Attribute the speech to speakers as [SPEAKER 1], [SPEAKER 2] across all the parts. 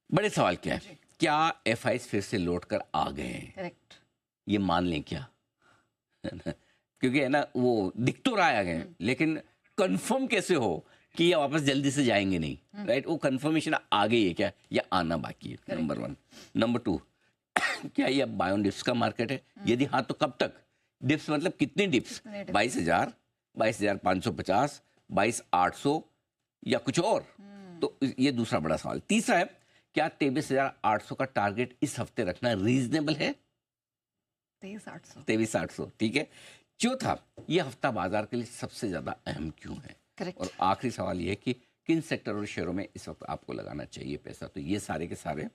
[SPEAKER 1] बड़े सवाल क्या है, क्या एफआई फिर से लौट कर आ गए हैं?
[SPEAKER 2] करेक्ट।
[SPEAKER 1] ये मान लें क्या? है ना? क्योंकि है ना, वो दिख तो रहा है आगे, लेकिन कंफर्म कैसे हो कि ये वापस जल्दी से जाएंगे नहीं? राइट, वो कंफर्मेशन आ गई है क्या या आना बाकी है? Number one. नंबर टू, क्या ये अब बायोन डिप्स का मार्केट है? यदि हाँ तो कब तक? डिप्स मतलब कितनी डिप्स? 22,000, 22,550, 22,800 या कुछ और? तो ये दूसरा बड़ा सवाल। तीसरा है, क्या 23,800 का टारगेट इस हफ्ते रखना रीजनेबल है?
[SPEAKER 2] 23,800।
[SPEAKER 1] 23,800, ठीक है। चौथा, ये हफ्ता बाजार के लिए सबसे ज्यादा अहम क्यों है?
[SPEAKER 2] करेक्ट।
[SPEAKER 1] और आखिरी सवाल ये है कि किन सेक्टर और शेयरों में इस वक्त आपको लगाना चाहिए पैसा? तो ये सारे के सारे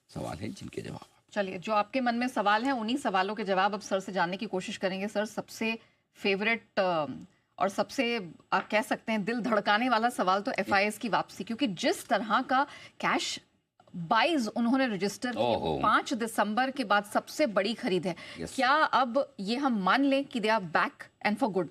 [SPEAKER 1] सवाल हैं जिनके जवाब
[SPEAKER 2] चलिए, जो आपके मन में सवाल हैं उन्हीं सवालों के जवाब अब सर से जानने की कोशिश करेंगे। सर, सबसे फेवरेट और सबसे आप कह सकते हैं दिल धड़काने वाला सवाल तो एफआईएस की वापसी, क्योंकि जिस तरह का कैश बाइज उन्होंने रजिस्टर किए 5 दिसंबर के बाद सबसे बड़ी खरीद है। क्या अब ये हम मान लें कि they are back and for good?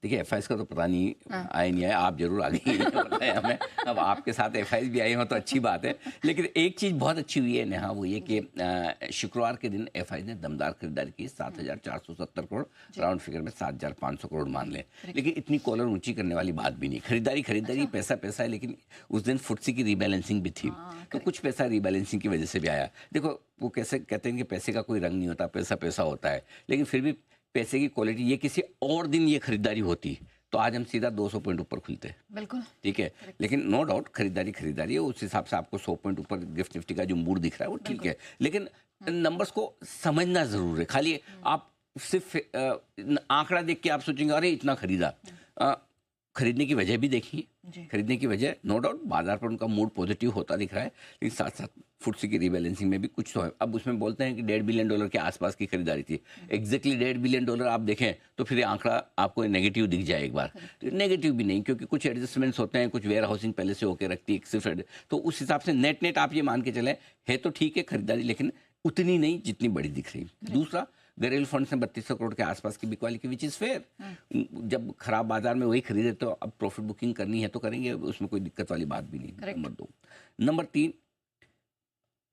[SPEAKER 1] देखिए, एफआईएस का तो पता नहीं आए नहीं आए, आप जरूर आ गई पता है हमें। अब आपके साथ एफआईएस भी आई हो तो अच्छी बात है। लेकिन एक चीज़ बहुत अच्छी हुई है नेहा, वो ये कि शुक्रवार के दिन एफआईएस ने दमदार खरीदारी की, 7,470 करोड़, राउंड फिगर में 7,500 करोड़ मान लें। लेकिन इतनी कॉलर ऊंची करने वाली बात भी नहीं। खरीदारी पैसा पैसा है, लेकिन उस दिन फुटसी की रीबैलेंसिंग भी थी, तो कुछ पैसा रीबैलेंसिंग की वजह से भी आया। देखो, वो कैसे कहते हैं कि पैसे का कोई रंग नहीं होता, पैसा पैसा होता है, लेकिन फिर भी पैसे की क्वालिटी, ये किसी और दिन ये खरीदारी होती तो आज हम सीधा 200 पॉइंट ऊपर खुलते।
[SPEAKER 2] बिल्कुल
[SPEAKER 1] ठीक है, लेकिन नो डाउट खरीदारी है, उस हिसाब से आपको 100 पॉइंट ऊपर गिफ्ट निफ्टी का जो मूड दिख रहा है वो ठीक है, लेकिन नंबर्स को समझना जरूर है। खाली आप सिर्फ आंकड़ा देख के आप सोचेंगे अरे इतना खरीदा, खरीदने की वजह भी देखिए। खरीदने की वजह नो डाउट बाजार पर उनका मूड पॉजिटिव होता दिख रहा है, लेकिन साथ साथ फुटसी की रीबैलेंसिंग में भी कुछ तो है। अब उसमें बोलते हैं कि $1.5 बिलियन के आसपास की खरीदारी थी। एग्जैक्टली $1.5 बिलियन आप देखें तो फिर आंकड़ा आपको नेगेटिव दिख जाए एक बार। तो नेगेटिव भी नहीं, क्योंकि कुछ एडजस्टमेंट्स होते हैं, कुछ वेयर हाउसिंग पहले से होकर रखती है सिर्फ, तो उस हिसाब से नेट नेट आप ये मान के चलें है तो ठीक है खरीदारी, लेकिन उतनी नहीं जितनी बड़ी दिख रही। दूसरा, घरेलू फंड से 3200 करोड़ के आसपास की बिकवाली की, विच इज फेयर। जब खराब बाजार में वही खरीदे तो अब प्रॉफिट बुकिंग करनी है तो करेंगे, उसमें कोई दिक्कत वाली बात भी नहीं। नंबर 2। नंबर 3,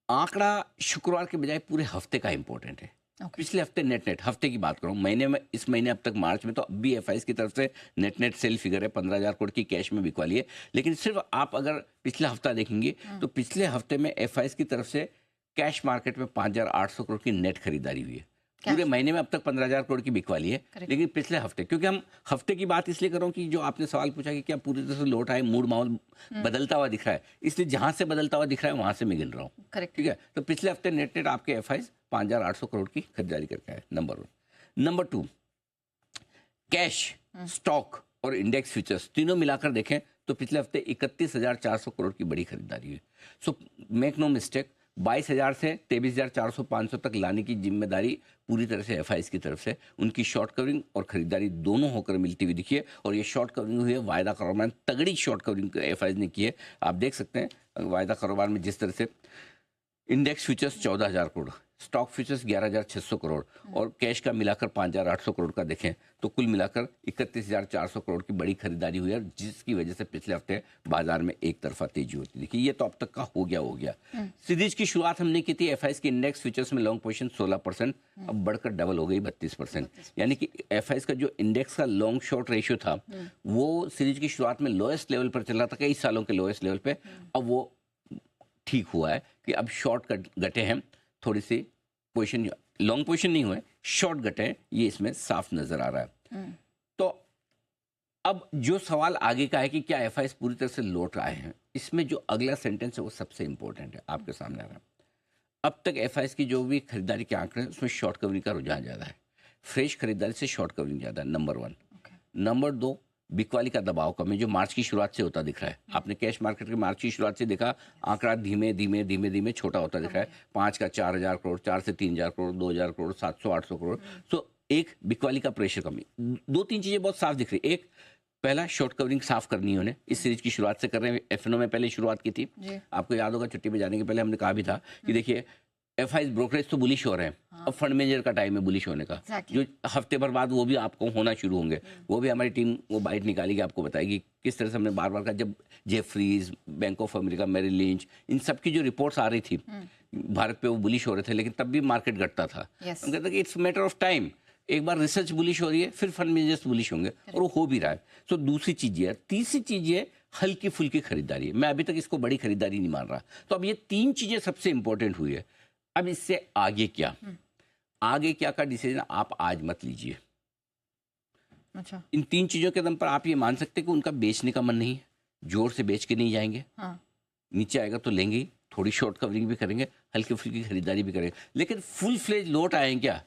[SPEAKER 1] आंकड़ा शुक्रवार के बजाय पूरे हफ्ते का इंपॉर्टेंट है। पिछले हफ्ते नेट हफ्ते की बात करूं, महीने में, इस महीने अब तक मार्च में तो अब भी एफआईएस की तरफ से नेट सेल फिगर है 15,000 करोड़ की कैश में बिकवाली है। लेकिन सिर्फ आप अगर पिछला हफ्ता देखेंगे तो पिछले हफ्ते में एफआईएस की तरफ से कैश मार्केट में 5,800 करोड़ की नेट खरीदारी हुई है। पूरे महीने में अब तक 15,000 करोड़ की बिकवाली है, लेकिन पिछले हफ्ते, क्योंकि हम हफ्ते की बात इसलिए कर रहा हूं कि जो आपने सवाल पूछा कि क्या पूरी तरह से लौट आए, मूड माहौल बदलता हुआ दिख रहा है, इसलिए जहां से बदलता हुआ दिख रहा है वहां से मैं गिन रहा हूं। ठीक है, तो पिछले हफ्ते नेट आपके एफआईएस 5,800 करोड़ की खरीदारी करके आए। नंबर 1। नंबर 2, कैश, स्टॉक और इंडेक्स फ्यूचर्स तीनों मिलाकर देखें तो पिछले हफ्ते 31,400 करोड़ की बड़ी खरीदारी हुई। सो मेक नो मिस्टेक, 22,000 से 23,400-500 तक लाने की जिम्मेदारी पूरी तरह से एफआईएस की तरफ से, उनकी शॉर्ट कवरिंग और खरीदारी दोनों होकर मिलती हुई दिखी है। और ये शॉर्ट कवरिंग हुई है वायदा कारोबार में, तगड़ी शॉर्ट कवरिंग एफआईएस ने की है। आप देख सकते हैं वायदा कारोबार में जिस तरह से index futures 14,000 crore, stock futures 11,600 crore और कैश का मिलाकर 5,800 करोड़ का देखें तो कुल मिलाकर 31,400 करोड़ की बड़ी खरीदारी हुई है, जिसकी वजह से पिछले हफ्ते बाजार में एक तरफा तेजी होती देखिए। ये तो अब तक का हो गया। सीरीज की शुरुआत हमने की थी एफआईएस के इंडेक्स फ्यूचर्स में लॉन्ग पोजीशन 16%, अब बढ़कर डबल हो गई 32%। यानी कि एफआईएस का जो इंडेक्स का लॉन्ग शॉर्ट रेशियो था वो सीरीज की शुरुआत में लोएस्ट लेवल पर चल रहा था, कई सालों के लोएस्ट लेवल पे। अब वो ठीक हुआ है कि अब शॉर्ट घटे हैं, थोड़ी सी पोजीशन, लॉन्ग पोजीशन नहीं हुए, शॉर्ट घटे हैं, ये इसमें साफ नजर आ रहा है। तो अब जो सवाल आगे का है कि क्या एफआईएस पूरी तरह से लौट आए हैं, इसमें जो अगला सेंटेंस है वो सबसे इंपॉर्टेंट है, आपके सामने आ रहा है। अब तक एफआईएस की जो भी खरीदारी के आंकड़े हैं उसमें शॉर्ट कवरिंग का रुझान ज्यादा है, फ्रेश खरीदारी से शॉर्ट कवरिंग ज्यादा है। नंबर 1। नंबर 2, बिकवाली का दबाव कम है, जो मार्च की शुरुआत से होता दिख रहा है। आपने कैश मार्केट के मार्च की शुरुआत से देखा, आंकड़ा धीमे छोटा होता दिख रहा है। 5 का 4,000 करोड़, 4 से 3,000 करोड़, 2,000 करोड़, 700-800 करोड़। सो एक बिकवाली का प्रेशर कमी, 2-3 चीजें बहुत साफ दिख रही। एक, पहला शॉर्ट कवरिंग साफ करनी है उन्हें, इस सीरीज की शुरुआत से कर रहे हैं। एफएनओ में पहले शुरुआत की थी, आपको याद होगा छुट्टी पे जाने के पहले हमने कहा भी था कि देखिए एफआईज ब्रोकरेज तो बुलिश हो रहे हैं। अब फंड मैनेजर का टाइम है बुलिश होने का।
[SPEAKER 2] Exactly.
[SPEAKER 1] जो हफ्ते भर बाद वो भी आपको होना शुरू होंगे। वो भी हमारी टीम वो बाइट निकालेगी, आपको बताएगी किस तरह से हमने बार बार का, जब Jefferies, bank of America, Merrill Lynch, इन सब की जो रिपोर्ट्स आ रही थी भारत पे, वो बुलिश हो रहे थे, लेकिन तब भी मार्केट घटता था।
[SPEAKER 2] Yes.
[SPEAKER 1] हम कहते हैं कि इट्स मैटर ऑफ टाइम, एक बार रिसर्च बुलिश हो रही है, फिर फंड मैनेजर्स बुलिश होंगे, और वो हो भी रहा है। सो दूसरी चीज ये है। तीसरी चीज ये हल्की फुल्की खरीदारी है। मैं अभी तक इसको बड़ी खरीदारी नहीं मान रहा। तो अब ये तीन चीजें सबसे इंपॉर्टेंट हुई है। अब इससे आगे क्या, आगे क्या का डिसीजन आप आज मत लीजिए।
[SPEAKER 2] अच्छा।
[SPEAKER 1] इन तीन चीजों के दम पर आप ये मान सकते हैं कि उनका बेचने का मन नहीं है, जोर से बेच के नहीं जाएंगे।
[SPEAKER 2] हाँ।
[SPEAKER 1] नीचे आएगा तो लेंगे ही, थोड़ी शॉर्ट कवरिंग भी करेंगे, हल्की फुल्की खरीदारी भी करेंगे, लेकिन फुल फ्लेज लौट आए क्या?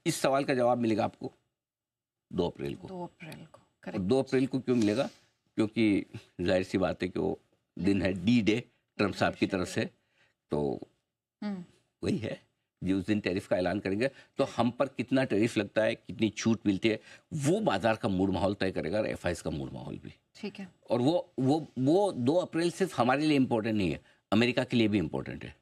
[SPEAKER 1] इस सवाल का जवाब मिलेगा आपको 2 अप्रैल को।
[SPEAKER 2] 2 अप्रैल को,
[SPEAKER 1] और
[SPEAKER 2] करेक्ट।
[SPEAKER 1] 2 अप्रैल को क्यों मिलेगा? क्योंकि जाहिर सी बात है कि वो दिन है डी डे ट्रम्प साहब की तरफ से, तो वही है जी, उस दिन टैरिफ का ऐलान करेंगे। तो हम पर कितना टैरिफ लगता है, कितनी छूट मिलती है, वो बाजार का मूड माहौल तय करेगा, और एफआईएस का मूड माहौल भी।
[SPEAKER 2] ठीक है।
[SPEAKER 1] और वो 2 अप्रैल सिर्फ हमारे लिए इम्पोर्टेंट नहीं है, अमेरिका के लिए भी इम्पोर्टेंट है,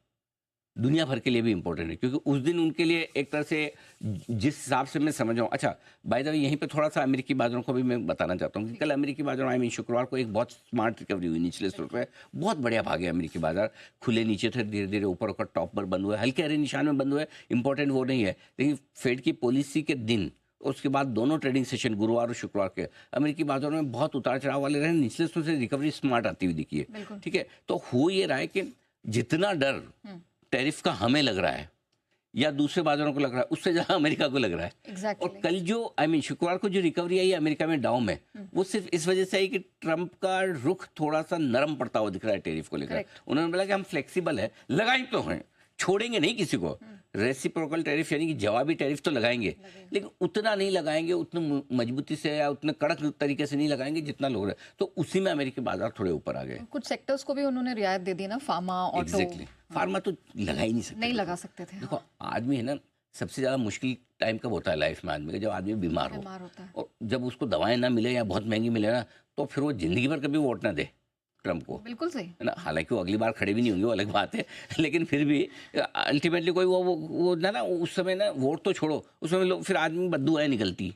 [SPEAKER 1] दुनिया भर के लिए भी इम्पोर्टेंट है, क्योंकि उस दिन उनके लिए एक तरह से, जिस हिसाब से मैं समझ रहा हूँ। अच्छा, बाय द वे यहीं पे थोड़ा सा अमेरिकी बाजारों को भी मैं बताना चाहता हूँ कि कल अमेरिकी बाजारों, आई मीन शुक्रवार को, एक बहुत स्मार्ट रिकवरी हुई। निचले स्तर पे बहुत बढ़िया भागे अमेरिकी बाजार, खुले नीचे थे, धीरे धीरे ऊपर होकर टॉप पर बंद हुए, हल्के हरे निशान में बंद हुए। इंपॉर्टेंट वो नहीं है, लेकिन फेड की पॉलिसी के दिन, उसके बाद दोनों ट्रेडिंग सेशन गुरुवार और शुक्रवार के अमेरिकी बाजारों में बहुत उतार चढ़ाव वाले रहे। निचले स्तर से रिकवरी स्मार्ट आती हुई दिखी है। ठीक है, तो हो ये रहा है कि जितना डर टैरिफ का हमें लग रहा है या दूसरे बाजारों को लग रहा है, उससे ज्यादा अमेरिका को लग रहा है।
[SPEAKER 2] Exactly.
[SPEAKER 1] और कल जो, आई मीन शुक्रवार को जो रिकवरी आई अमेरिका में डाउन में, वो सिर्फ इस वजह से आई कि ट्रंप का रुख थोड़ा सा नरम पड़ता हुआ दिख रहा है टैरिफ को लेकर। उन्होंने बोला कि हम फ्लेक्सिबल है, लगाए तो हैं, छोड़ेंगे नहीं किसी को। रेसिप्रोकल टैरिफ यानी कि जवाबी टैरिफ तो लगाएंगे, लेकिन उतना नहीं लगाएंगे, उतने मजबूती से या उतने कड़क तरीके से नहीं लगाएंगे जितना लोग रहे। तो उसी में अमेरिकी बाजार थोड़े ऊपर आ गए।
[SPEAKER 2] कुछ सेक्टर्स को भी उन्होंने रियायत दे दी ना, फार्मा, ऑटो।
[SPEAKER 1] Exactly. फार्मा तो लगा ही नहीं सकते,
[SPEAKER 2] नहीं लगा सकते थे।
[SPEAKER 1] देखो आदमी है ना, सबसे ज्यादा मुश्किल टाइम कब होता है लाइफ में आदमी का? जब आदमी बीमार
[SPEAKER 2] होता है।
[SPEAKER 1] और जब उसको दवाएं ना मिले या बहुत महंगी मिले ना, तो फिर वो जिंदगी भर कभी वोट ना दे ट्रम्प को।
[SPEAKER 2] बिल्कुल सही
[SPEAKER 1] है ना, हालांकि वो अगली बार खड़े भी नहीं होंगे, वो अलग बात है, लेकिन फिर भी अल्टीमेटली कोई वो ना उस समय ना, वोट तो छोड़ो, उस समय लोग फिर आदमी बददुआएं निकलती।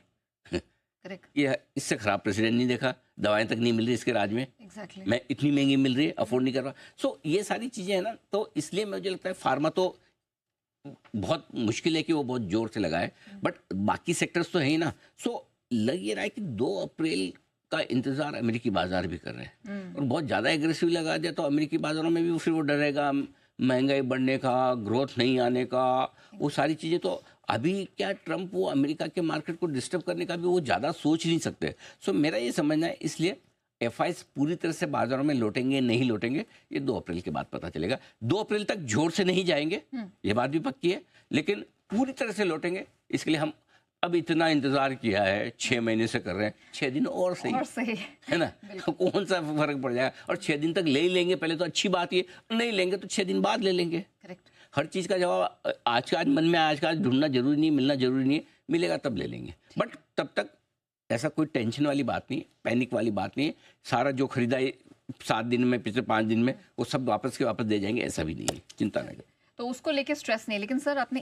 [SPEAKER 2] करेक्ट।
[SPEAKER 1] ये इससे खराब प्रेसिडेंट नहीं देखा, दवाएं तक नहीं मिल रही इसके राज में।
[SPEAKER 2] एग्जैक्टली।
[SPEAKER 1] मैं इतनी महंगी मिल रही है, अफोर्ड नहीं कर रहा। सो ये सारी चीजें हैं ना, तो इसलिए मुझे लगता है फार्मा तो बहुत मुश्किल है कि वो बहुत जोर से लगाए, बट बाकी सेक्टर्स तो है ही ना। सो लग ये रहा है कि 2 अप्रैल का इंतजार अमेरिकी बाजार भी कर रहे हैं, और बहुत ज़्यादा एग्रेसिव लगा दिया तो अमेरिकी बाजारों में भी फिर वो डरेगा महंगाई बढ़ने का, ग्रोथ नहीं आने का, वो सारी चीज़ें। तो अभी क्या ट्रम्प वो अमेरिका के मार्केट को डिस्टर्ब करने का भी वो ज़्यादा सोच नहीं सकते। सो मेरा ये समझना है, इसलिए एफआईएस पूरी तरह से बाजारों में लौटेंगे नहीं लौटेंगे, ये 2 अप्रैल के बाद पता चलेगा। 2 अप्रैल तक जोर से नहीं जाएंगे, ये बात भी पक्की है, लेकिन पूरी तरह से लौटेंगे। इसके लिए हम अब इतना इंतजार किया है, 6 महीने से कर रहे हैं, 6 दिन और सही है ना, कौन सा फर्क पड़ जाएगा। और 6 दिन तक ले ही लेंगे पहले तो अच्छी बात है, नहीं लेंगे तो 6 दिन बाद ले लेंगे।
[SPEAKER 2] करेक्ट।
[SPEAKER 1] हर चीज़ का जवाब आज का आज मन में, आज का आज ढूंढना जरूरी नहीं, मिलना जरूरी नहीं, मिलेगा तब ले लेंगे। बट तब तक ऐसा कोई टेंशन वाली बात नहीं, पैनिक वाली बात नहीं। सारा जो खरीदा 7 दिन में, पिछले 5 दिन में, वो सब वापस के वापस दे जाएंगे, ऐसा भी नहीं है, चिंता नहीं।
[SPEAKER 2] तो उसको लेके स्ट्रेस नहीं। लेकिन सर आपने